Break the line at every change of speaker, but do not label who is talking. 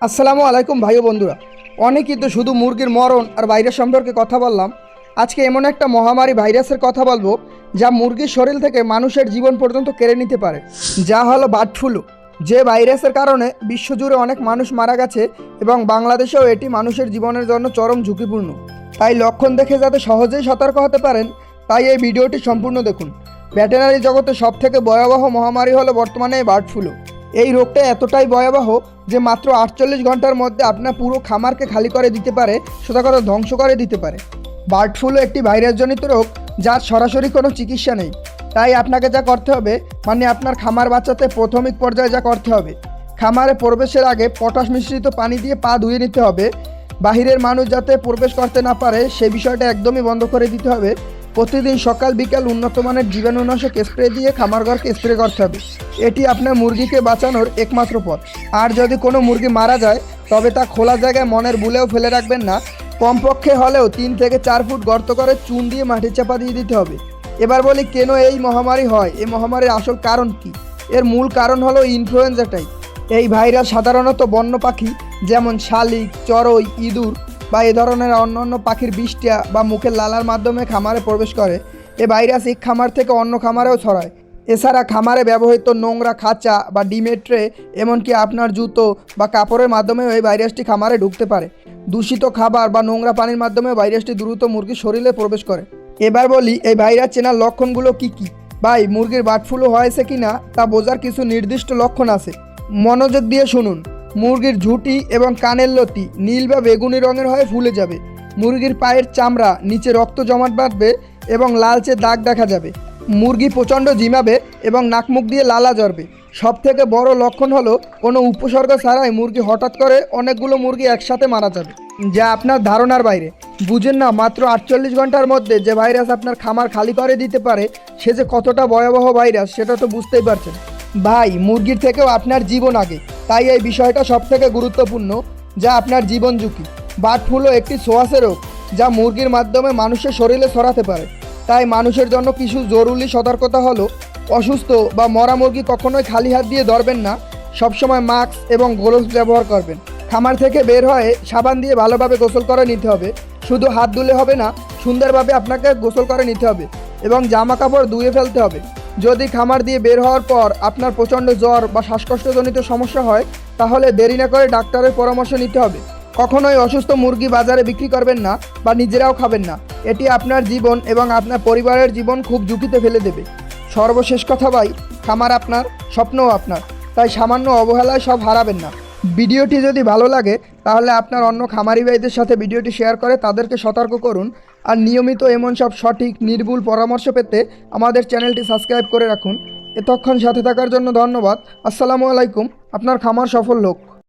আসসালামু আলাইকুম ভাই ও বন্ধুরা। অনেকেই তো শুধু মুরগির মরণ আর ভাইরাস সম্পর্কে কথা বললাম। আজকে এমন একটা মহামারী ভাইরাসের কথা বলবো যা মুরগির শরীর থেকে মানুষের জীবন পর্যন্ত কেড়ে নিতে পারে, যা হলো বার্ড ফ্লু। যে ভাইরাসের কারণে বিশ্বজুড়ে অনেক মানুষ মারা গেছে এবং বাংলাদেশেও এটি মানুষের জীবনের জন্য চরম ঝুঁকিপূর্ণ। তাই লক্ষণ দেখে যাতে সহজেই সতর্ক হতে পারেন, তাই এই ভিডিওটি সম্পূর্ণ দেখুন। ভেটেরিনারি জগতে সবথেকে ভয়াবহ মহামারী হলো বর্তমানে এই বার্ড ফ্লু। এই রোগটা এতটাই ভয়াবহ যে মাত্র 48 ঘন্টার মধ্যে আপনার পুরো খামারকে খালি করে দিতে পারে, সোজা ধ্বংস করে দিতে পারে। বার্ড ফ্লু একটি ভাইরাসজনিত রোগ যার সরাসরি কোনো চিকিৎসা নেই। তাই আপনাকে যা করতে হবে, মানে আপনার খামার বাঁচাতে প্রাথমিক পর্যায়ে যা করতে হবে, খামারে প্রবেশের আগে পটাশ মিশ্রিত পানি দিয়ে পা ধুয়ে নিতে হবে। বাহিরের মানুষ যাতে প্রবেশ করতে না পারে সেই বিষয়টা একদমই বন্ধ করে দিতে হবে। প্রতিদিন সকাল বিকাল উন্নত মানের জীবাণুনাশক স্প্রে দিয়ে খামারঘরকে স্প্রে করতে হবে। এটি আপনার মুরগিকে বাঁচানোর একমাত্র পথ। আর যদি কোনো মুরগি মারা যায় তবে তা খোলা জায়গায় মনের ভুলেও ফেলে রাখবেন না। কমপক্ষে হলেও 3 থেকে 4 ফুট গর্ত করে চুন দিয়ে মাটির চাপা দিয়ে দিতে হবে। এবার বলি কেন এই মহামারী হয়, এই মহামারীর আসল কারণ কি? এর মূল কারণ হলো ইনফ্লুয়েঞ্জাটাই। এই ভাইরাস সাধারণত বন্য পাখি যেমন শালিক, চড়ুই, ইঁদুর বা এ ধরনের অন্যান্য পাখির বিষ্ঠা বা মুখের লালার মাধ্যমে খামারে প্রবেশ করে। এই ভাইরাস এক খামার থেকে অন্য খামারেও ছড়ায়। এছাড়া খামারে ব্যবহৃত নোংরা খাঁচা বা ডিমের ট্রে, এমনকি আপনার জুতো বা কাপড়ের মাধ্যমেও এই ভাইরাসটি খামারে ঢুকতে পারে। দূষিত খাবার বা নোংরা পানির মাধ্যমে ভাইরাসটি দ্রুত মুরগির শরীরে প্রবেশ করে। এবার বলি এই ভাইরাস চেনার লক্ষণগুলো কি কি। ভাই, মুরগির বার্ড ফ্লু হয়েছে কিনা তা বোঝার কিছু নির্দিষ্ট লক্ষণ আছে, মনোযোগ দিয়ে শুনুন। মুরগির ঝুঁটি এবং কানের লতি নীল বা বেগুনি রঙের হয়ে ফুলে যাবে। মুরগির পায়ের চামড়া নিচে রক্ত জমাট বাঁধবে এবং লালচে দাগ দেখা যাবে। মুরগি প্রচণ্ড ঝিমাবে এবং নাক মুখ দিয়ে লালা ঝরবে। সবথেকে বড় লক্ষণ হলো কোনো উপসর্গ ছাড়াই মুরগি হঠাৎ করে অনেকগুলো মুরগি একসাথে মারা যাবে, যা আপনার ধারণার বাইরে। বুঝেন না, মাত্র 48 ঘন্টার মধ্যে যে ভাইরাস আপনার খামার খালি করে দিতে পারে সে যে কতটা ভয়াবহ ভাইরাস সেটা তো বুঝতেই পারছেন। ভাই, মুরগির থেকেও আপনার জীবন আগে, তাই এই বিষয়টা সবথেকে গুরুত্বপূর্ণ, যা আপনার জীবন ঝুঁকি। বার্ড ফ্লু একটি ছোঁয়াচে রোগ যা মুরগির মাধ্যমে মানুষের শরীরে ছড়াতে পারে। তাই মানুষের জন্য কিছু জরুরি সতর্কতা হলো, অসুস্থ বা মরা মুরগি কখনোই খালি হাত দিয়ে ধরবেন না। সবসময় মাস্ক এবং গ্লোভস ব্যবহার করবেন। খামার থেকে বের হয়ে সাবান দিয়ে ভালোভাবে গোসল করে নিতে হবে। শুধু হাত ধুলে হবে না, সুন্দরভাবে আপনাকে গোসল করে নিতে হবে এবং জামা কাপড় ধুয়ে ফেলতে হবে। যদি খামার দিয়ে বের হওয়ার পর আপনার প্রচণ্ড জ্বর বা শ্বাসকষ্টজনিত সমস্যা হয় তাহলে দেরি না করে ডাক্তারের পরামর্শ নিতে হবে। কখনোই অসুস্থ মুরগি বাজারে বিক্রি করবেন না বা নিজেরাও খাবেন না। এটি আপনার জীবন এবং আপনার পরিবারের জীবন খুব ঝুঁকিতে ফেলে দেবে। সর্বশেষ কথা ভাই, খামার আপনার, স্বপ্নও আপনার, তাই সামান্য অবহেলায় সব হারাবেন না। ভিডিওটি যদি ভালো লাগে তাহলে আপনার অন্য খামারি ভাইদের সাথে ভিডিওটি শেয়ার করে তাদেরকে সতর্ক করুন। আর নিয়মিত এমন সব সঠিক নির্ভুল পরামর্শ পেতে আমাদের চ্যানেলটি সাবস্ক্রাইব করে রাখুন। এতক্ষণ সাথে থাকার জন্য ধন্যবাদ। আসসালামু আলাইকুম। আপনার খামার সফল হোক।